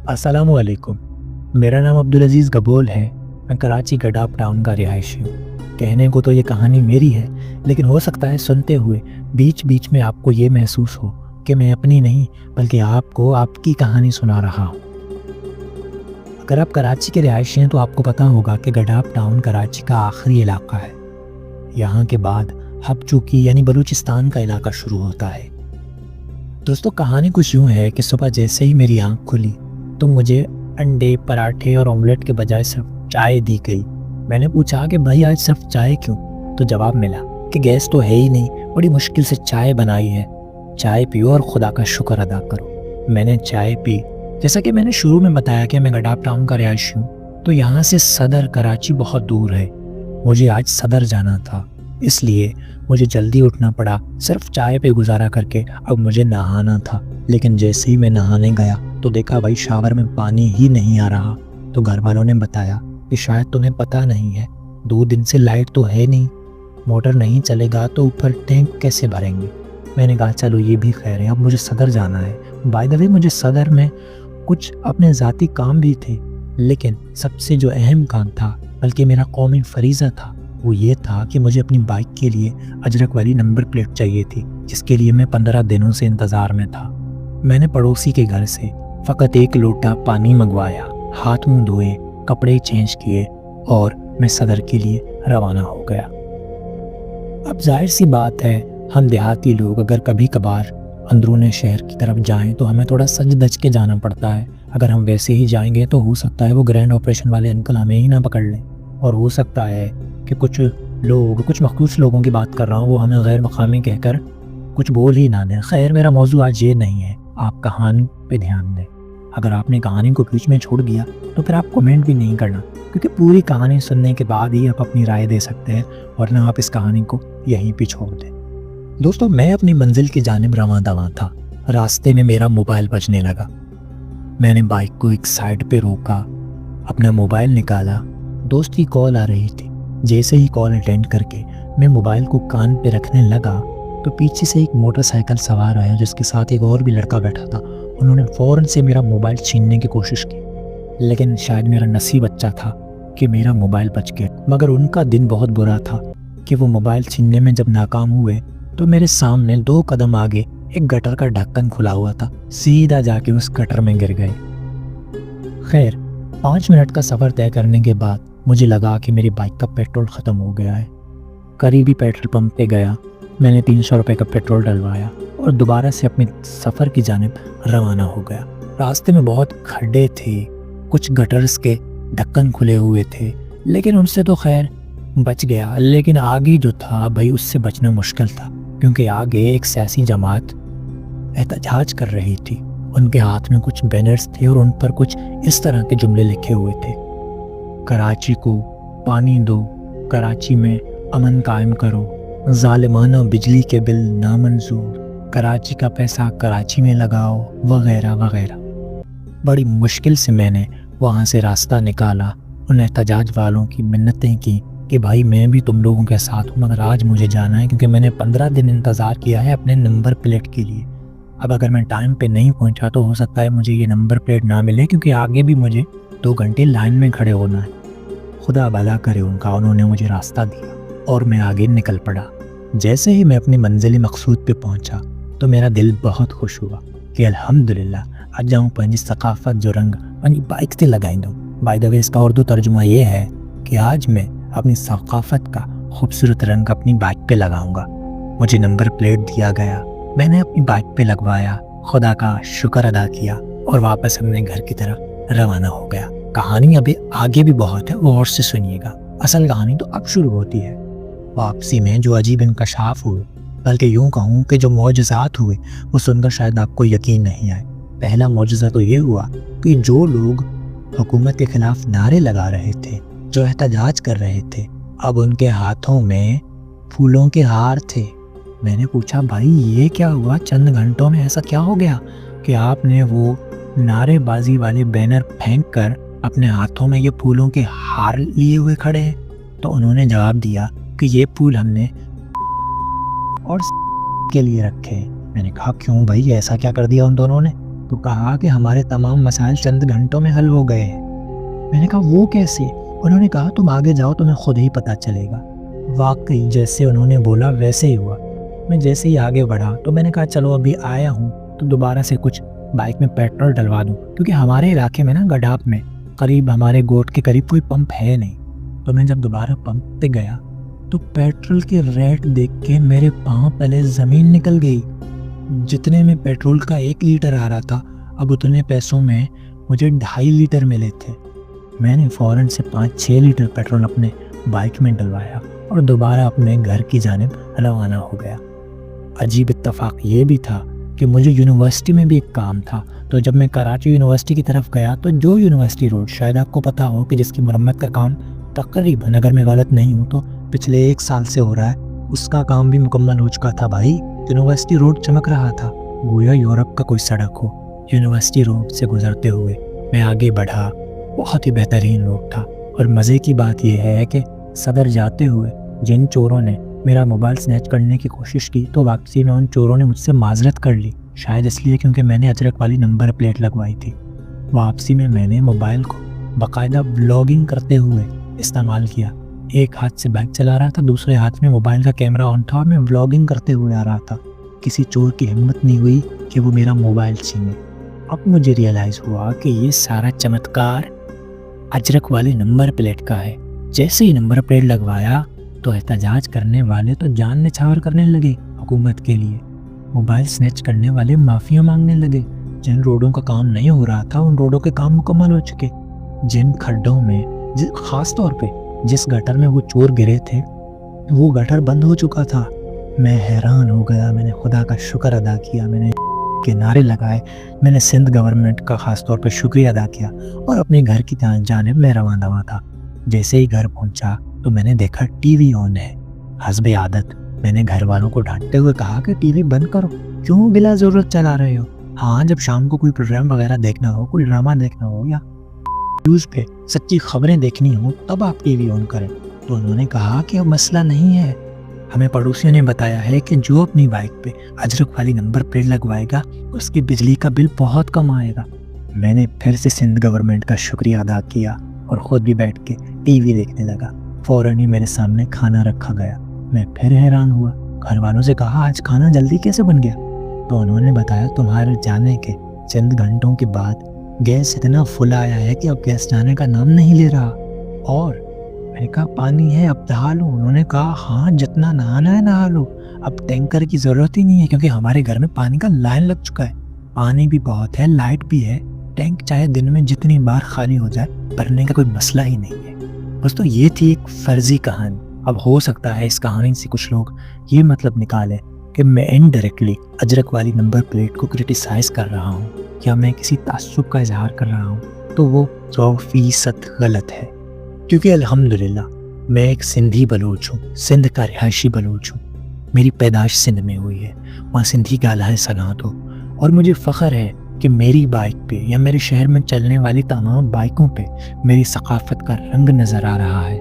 السلام علیکم۔ میرا نام عبدالعزیز گبول ہے۔ میں کراچی گڈاپ ٹاؤن کا رہائشی ہوں۔ کہنے کو تو یہ کہانی میری ہے، لیکن ہو سکتا ہے سنتے ہوئے بیچ بیچ میں آپ کو یہ محسوس ہو کہ میں اپنی نہیں بلکہ آپ کو آپ کی کہانی سنا رہا ہوں۔ اگر آپ کراچی کے رہائشی ہیں تو آپ کو پتہ ہوگا کہ گڈاپ ٹاؤن کراچی کا آخری علاقہ ہے۔ یہاں کے بعد ہبچوکی یعنی بلوچستان کا علاقہ شروع ہوتا ہے۔ دوستو، کہانی کچھ یوں ہے کہ صبح جیسے ہی میری آنکھ کھلی تو مجھے انڈے، پراٹھے اور آملیٹ کے بجائے صرف چائے دی گئی۔ میں نے پوچھا کہ بھائی آج صرف چائے کیوں؟ تو جواب ملا کہ گیس تو ہے ہی نہیں، بڑی مشکل سے چائے بنائی ہے، چائے پیو اور خدا کا شکر ادا کرو۔ میں نے چائے پی۔ جیسا کہ میں نے شروع میں بتایا کہ میں گڈاپ ٹاؤن کا رہائشی ہوں، تو یہاں سے صدر کراچی بہت دور ہے۔ مجھے آج صدر جانا تھا، اس لیے مجھے جلدی اٹھنا پڑا۔ صرف چائے پہ گزارا کر کے اب مجھے نہانا تھا، لیکن جیسے ہی میں نہانے گیا تو دیکھا بھائی شاور میں پانی ہی نہیں آ رہا۔ تو گھر والوں نے بتایا کہ شاید تمہیں پتہ نہیں ہے، 2 دن سے لائٹ تو ہے نہیں، موٹر نہیں چلے گا تو اوپر ٹینک کیسے بھریں گے؟ میں نے کہا چلو یہ بھی خیر ہے، اب مجھے صدر جانا ہے۔ بائی دا وے مجھے صدر میں کچھ اپنے ذاتی کام بھی تھے، لیکن سب سے جو اہم کام تھا بلکہ میرا قومی فریضہ تھا وہ یہ تھا کہ مجھے اپنی بائک کے لیے اجرک والی نمبر پلیٹ چاہیے تھی، جس کے لیے میں 15 دنوں سے انتظار میں تھا۔ میں نے پڑوسی کے گھر سے فقط 1 لوٹا پانی منگوایا، ہاتھ منہ دھوئے، کپڑے چینج کیے اور میں صدر کے لیے روانہ ہو گیا۔ اب ظاہر سی بات ہے، ہم دیہاتی لوگ اگر کبھی کبھار اندرون شہر کی طرف جائیں تو ہمیں تھوڑا سج دج کے جانا پڑتا ہے۔ اگر ہم ویسے ہی جائیں گے تو ہو سکتا ہے وہ گرینڈ آپریشن والے انکل ہمیں ہی نہ پکڑ لیں، اور ہو سکتا ہے کہ کچھ مخصوص لوگوں کی بات کر رہا ہوں وہ ہمیں غیر مقامی کہہ کر کچھ بول ہی نہ دیں۔ خیر، میرا موضوع آج یہ نہیں ہے، آپ کہانی پہ دھیان دیں۔ اگر آپ نے کہانی کو بیچ میں چھوڑ دیا تو پھر آپ کمنٹ بھی نہیں کرنا، کیونکہ پوری کہانی سننے کے بعد ہی آپ اپنی رائے دے سکتے ہیں، ورنہ آپ اس کہانی کو یہیں پہ چھوڑ دیں۔ دوستو، میں اپنی منزل کی جانب رواں دواں تھا۔ راستے میں میرا موبائل بجنے لگا۔ میں نے بائک کو ایک سائڈ پہ روکا، اپنا موبائل نکالا، دوست کی کال آ رہی تھی۔ جیسے ہی کال اٹینڈ کر کے میں موبائل کو کان پہ رکھنے لگا تو پیچھے سے ایک موٹر سائیکل سوار آیا جس کے ساتھ ایک اور بھی لڑکا بیٹھا تھا۔ انہوں نے فوراً سے میرا موبائل چھیننے کی کوشش کی، لیکن شاید میرا نصیب اچھا تھا کہ میرا موبائل بچ گیا۔ مگر ان کا دن بہت برا تھا کہ وہ موبائل چھیننے میں جب ناکام ہوئے تو میرے سامنے 2 قدم آگے ایک گٹر کا ڈھکن کھلا ہوا تھا، سیدھا جا کے اس گٹر میں گر گئے۔ خیر، 5 منٹ کا سفر طے کرنے کے بعد مجھے لگا کہ میری بائک کا پیٹرول ختم ہو گیا ہے۔ قریبی پیٹرول پمپ پہ گیا، میں نے 300 روپے کا پیٹرول ڈلوایا اور دوبارہ سے اپنے سفر کی جانب روانہ ہو گیا۔ راستے میں بہت کھڈے تھے، کچھ گٹرز کے ڈھکن کھلے ہوئے تھے، لیکن ان سے تو خیر بچ گیا۔ لیکن آگے جو تھا بھائی، اس سے بچنا مشکل تھا، کیونکہ آگے ایک سیاسی جماعت احتجاج کر رہی تھی۔ ان کے ہاتھ میں کچھ بینرز تھے اور ان پر کچھ اس طرح کے جملے لکھے ہوئے تھے: کراچی کو پانی دو، کراچی میں امن قائم کرو، ظالمانہ بجلی کے بل نامنظور، کراچی کا پیسہ کراچی میں لگاؤ، وغیرہ وغیرہ۔ بڑی مشکل سے میں نے وہاں سے راستہ نکالا، ان احتجاج والوں کی منتیں کی کہ بھائی میں بھی تم لوگوں کے ساتھ ہوں، مگر آج مجھے جانا ہے کیونکہ میں نے 15 دن انتظار کیا ہے اپنے نمبر پلیٹ کے لیے۔ اب اگر میں ٹائم پہ نہیں پہنچا تو ہو سکتا ہے مجھے یہ نمبر پلیٹ نہ ملے، کیونکہ آگے بھی مجھے 2 گھنٹے لائن میں کھڑے ہونا ہے۔ خدا بھلا کرے ان کا، انہوں نے مجھے راستہ دیا اور میں آگے نکل پڑا۔ جیسے ہی میں اپنی منزل مقصود پہ پہنچا تو میرا دل بہت خوش ہوا کہ الحمدللہ اج ہوں پنجی ثقافت جو رنگ پنجی بائک سے لگائیں دوں۔ بائی دا وے اس کا اردو ترجمہ یہ ہے کہ آج میں اپنی ثقافت کا خوبصورت رنگ اپنی بائک پہ لگاؤں گا۔ مجھے نمبر پلیٹ دیا گیا، میں نے اپنی بائک پہ لگوایا، خدا کا شکر ادا کیا اور واپس اپنے گھر کی طرف روانہ ہو گیا۔ کہانی ابھی آگے بھی بہت ہے، غور سے سنیے گا۔ اصل کہانی تو اب شروع ہوتی ہے۔ واپسی میں جو عجیب انکشاف ہوئے، بلکہ یوں کہوں کہ جو معجزات ہوئے، وہ سن کر شاید آپ کو یقین نہیں آئے۔ پہلا معجزہ تو یہ ہوا کہ جو لوگ حکومت کے خلاف نعرے لگا رہے تھے، جو احتجاج کر رہے تھے، اب ان کے ہاتھوں میں پھولوں کے ہار تھے۔ میں نے پوچھا بھائی یہ کیا ہوا؟ چند گھنٹوں میں ایسا کیا ہو گیا کہ آپ نے وہ نعرے بازی والے بینر پھینک کر اپنے ہاتھوں میں یہ پھولوں کے ہار لیے ہوئے کھڑے ہیں؟ تو انہوں نے جواب دیا کہ یہ پھول ہم نے اور کے لیے رکھے۔ میں نے کہا کیوں بھائی، ایسا کیا کر دیا ان دونوں نے؟ تو کہا کہ ہمارے تمام مسائل چند گھنٹوں میں حل ہو گئے ہیں۔ میں نے کہا وہ کیسے؟ انہوں نے کہا تم آگے جاؤ تمہیں خود ہی پتہ چلے گا۔ واقعی جیسے انہوں نے بولا ویسے ہی ہوا۔ میں جیسے ہی آگے بڑھا تو میں نے کہا چلو ابھی آیا ہوں تو دوبارہ سے کچھ بائک میں پیٹرول ڈلوا دوں، کیونکہ ہمارے علاقے میں نا گڈاپ میں قریب ہمارے گوٹ کے قریب کوئی پمپ ہے نہیں۔ تو میں جب دوبارہ پمپ پہ گیا تو پیٹرول کے ریٹ دیکھ کے میرے پاؤں تلے زمین نکل گئی۔ جتنے میں پیٹرول کا 1 لیٹر آ رہا تھا اب اتنے پیسوں میں مجھے 2.5 لیٹر ملے تھے۔ میں نے فوراً سے 5-6 لیٹر پیٹرول اپنے بائک میں ڈلوایا اور دوبارہ اپنے گھر کی جانب روانہ ہو گیا۔ عجیب اتفاق یہ بھی تھا کہ مجھے یونیورسٹی میں بھی ایک کام تھا، تو جب میں کراچی یونیورسٹی کی طرف گیا تو جو یونیورسٹی روڈ شاید آپ کو پتہ ہو کہ جس کی مرمت کا کام تقریباً اگر میں غلط نہیں ہوں تو پچھلے 1 سال سے ہو رہا ہے، اس کا کام بھی مکمل ہو چکا تھا۔ بھائی یونیورسٹی روڈ چمک رہا تھا گویا یورپ کا کوئی سڑک ہو۔ یونیورسٹی روڈ سے گزرتے ہوئے میں آگے بڑھا، بہت ہی بہترین روڈ تھا، اور مزے کی بات یہ ہے کہ صدر جاتے ہوئے جن چوروں نے میرا موبائل سنیچ کرنے کی کوشش کی تو واپسی میں ان چوروں نے مجھ سے معذرت کر لی، شاید اس لیے کیونکہ میں نے اجرک والی نمبر پلیٹ لگوائی تھی۔ واپسی میں میں نے موبائل کو باقاعدہ بلاگنگ کرتے ہوئے استعمال کیا۔ ایک ہاتھ سے بائک چلا رہا تھا، دوسرے ہاتھ میں موبائل کا کیمرہ آن تھا اور میں بلاگنگ کرتے ہوئے آ رہا تھا۔ کسی چور کی ہمت نہیں ہوئی کہ وہ میرا موبائل چھینے۔ اب مجھے ریئلائز ہوا کہ یہ سارا چمتکار اجرک والی نمبر پلیٹ کا ہے۔ جیسے ہی نمبر پلیٹ لگوایا تو احتجاج کرنے والے تو جان نچھاور کرنے لگے حکومت کے لیے، موبائل سنیچ کرنے والے معافیاں مانگنے لگے۔ جن روڈوں کا کام نہیں ہو رہا تھا ان روڈوں کے کام مکمل ہو چکے۔ جن کھڈوں میں خاص طور پہ جس گٹر میں وہ چور گرے تھے وہ گٹر بند ہو چکا تھا۔ میں حیران ہو گیا، میں نے خدا کا شکر ادا کیا، میں نے کے نعرے لگائے، میں نے سندھ گورنمنٹ کا خاص طور پہ شکریہ ادا کیا اور اپنے گھر کی جانب میں رواں تھا۔ جیسے ہی گھر پہنچا تو میں نے دیکھا ٹی وی آن ہے۔ حسب عادت میں نے گھر والوں کو ڈانٹتے ہوئے کہا کہ ٹی وی بند کرو، کیوں بلا ضرورت چلا رہے ہو؟ ہاں جب شام کو کوئی پروگرام وغیرہ دیکھنا ہو، کوئی ڈرامہ دیکھنا ہو یا نیوز پہ سچی خبریں دیکھنی ہو تب آپ ٹی وی آن کریں۔ تو انہوں نے کہا کہ اب مسئلہ نہیں ہے، ہمیں پڑوسیوں نے بتایا ہے کہ جو اپنی بائک پہ اجرک والی نمبر پلیٹ لگوائے گا اس کی بجلی کا بل بہت کم آئے گا۔ میں نے پھر سے سندھ گورنمنٹ کا شکریہ ادا کیا اور خود بھی بیٹھ کے ٹی وی دیکھنے لگا۔ فوراً ہی میرے سامنے کھانا رکھا گیا۔ میں پھر حیران ہوا، گھر والوں سے کہا آج کھانا جلدی کیسے بن گیا؟ تو انہوں نے بتایا تمہارے جانے کے چند گھنٹوں کے بعد گیس اتنا فل آیا ہے کہ اب گیس جانے کا نام نہیں لے رہا۔ اور میں نے کہا پانی ہے اب نہا لو؟ انہوں نے کہا ہاں جتنا نہانا ہے نہا لو، اب ٹینکر کی ضرورت ہی نہیں ہے کیونکہ ہمارے گھر میں پانی کا لائن لگ چکا ہے، پانی بھی بہت ہے، لائٹ بھی ہے، ٹینک چاہے دن میں جتنی بار خالی ہو جائے بھرنے کا کوئی مسئلہ ہی نہیں ہے۔ بس تو یہ تھی ایک فرضی کہانی۔ اب ہو سکتا ہے اس کہانی سے کچھ لوگ یہ مطلب نکالیں کہ میں انڈائریکٹلی اجرک والی نمبر پلیٹ کو کرٹیسائز کر رہا ہوں یا میں کسی تعصب کا اظہار کر رہا ہوں، تو وہ 100% غلط ہے، کیونکہ الحمدللہ میں ایک سندھی بلوچ ہوں، سندھ کا رہائشی بلوچ ہوں، میری پیدائش سندھ میں ہوئی ہے، وہاں سندھی گالائے سگاں تو، اور مجھے فخر ہے کہ میری بائک پہ یا میرے شہر میں چلنے والی تمام بائکوں پہ میری ثقافت کا رنگ نظر آ رہا ہے۔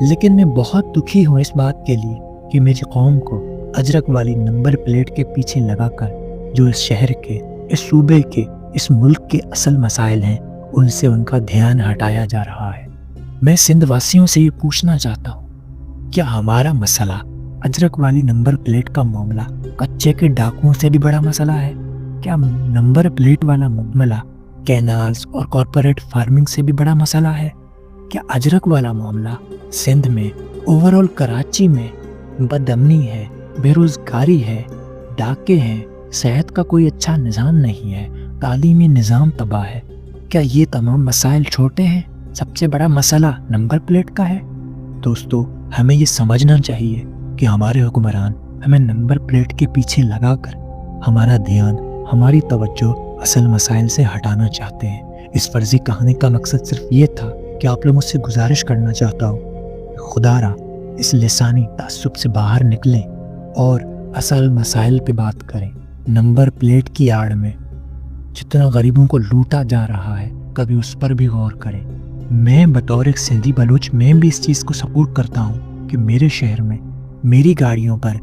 لیکن میں بہت دکھی ہوں اس بات کے لیے کہ میری قوم کو اجرک والی نمبر پلیٹ کے پیچھے لگا کر جو اس شہر کے، اس صوبے کے، اس ملک کے اصل مسائل ہیں ان سے ان کا دھیان ہٹایا جا رہا ہے۔ میں سندھ واسیوں سے یہ پوچھنا چاہتا ہوں، کیا ہمارا مسئلہ اجرک والی نمبر پلیٹ کا معاملہ کچے کے ڈاکوؤں سے بھی بڑا مسئلہ ہے؟ کیا نمبر پلیٹ والا معاملہ کینالز اور کارپوریٹ فارمنگ سے بھی بڑا مسئلہ ہے؟ کیا اجرک والا معاملہ سندھ میں، اوورآل کراچی میں بد امنی ہے، بے روزگاری ہے، ڈاکے ہیں، صحت کا کوئی اچھا نظام نہیں ہے، تعلیمی نظام تباہ ہے، کیا یہ تمام مسائل چھوٹے ہیں؟ سب سے بڑا مسئلہ نمبر پلیٹ کا ہے؟ دوستو ہمیں یہ سمجھنا چاہیے کہ ہمارے حکمران ہمیں نمبر پلیٹ کے پیچھے لگا کر ہمارا دھیان، ہماری توجہ اصل مسائل سے ہٹانا چاہتے ہیں۔ اس فرضی کہانی کا مقصد صرف یہ تھا کہ آپ لوگوں سے گزارش کرنا چاہتا ہوں، خدا را اس لسانی تعصب سے باہر نکلیں اور اصل مسائل پہ بات کریں۔ نمبر پلیٹ کی آڑ میں جتنا غریبوں کو لوٹا جا رہا ہے کبھی اس پر بھی غور کریں۔ میں بطور ایک سندھی بلوچ میں بھی اس چیز کو سپورٹ کرتا ہوں کہ میرے شہر میں میری گاڑیوں پر،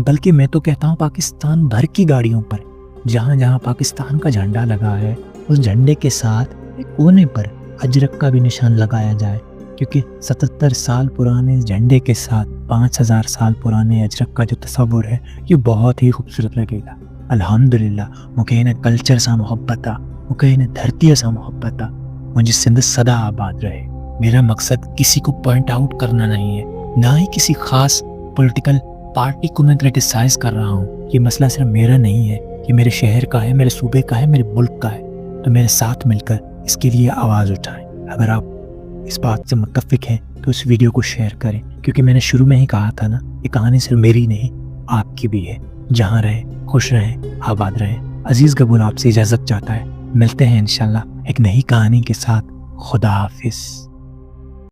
بلکہ میں تو کہتا ہوں پاکستان بھر کی گاڑیوں پر جہاں جہاں پاکستان کا جھنڈا لگا ہے اس جھنڈے کے ساتھ ایک کونے پر اجرک کا بھی نشان لگایا جائے، کیونکہ 77 سال پرانے اس جھنڈے کے ساتھ 5000 سال پرانے اجرک کا جو تصور ہے یہ بہت ہی خوبصورت لگے گا۔ الحمدللہ مجھے انہیں کلچر سا محبت آ، مجھے انہیں دھرتی سا محبت آ، مجھے سندھ صدا آباد رہے۔ میرا مقصد کسی کو پوائنٹ آؤٹ کرنا نہیں ہے، نہ ہی کسی خاص پولیٹیکل پارٹی کو میں کرٹیسائز کر رہا ہوں۔ یہ مسئلہ صرف میرا نہیں ہے، یہ میرے شہر کا ہے، میرے صوبے کا ہے، میرے ملک کا ہے، تو میرے ساتھ مل کر اس کے لیے آواز اٹھائیں۔ اگر آپ اس بات سے متفق ہیں تو اس ویڈیو کو شیئر کریں، کیونکہ میں نے شروع میں ہی کہا تھا نا، یہ کہانی صرف میری نہیں آپ کی بھی ہے۔ جہاں رہیں خوش رہیں، آباد رہیں۔ عزیز گبول آپ سے اجازت چاہتا ہے، ملتے ہیں انشاءاللہ ایک نئی کہانی کے ساتھ۔ خدا حافظ۔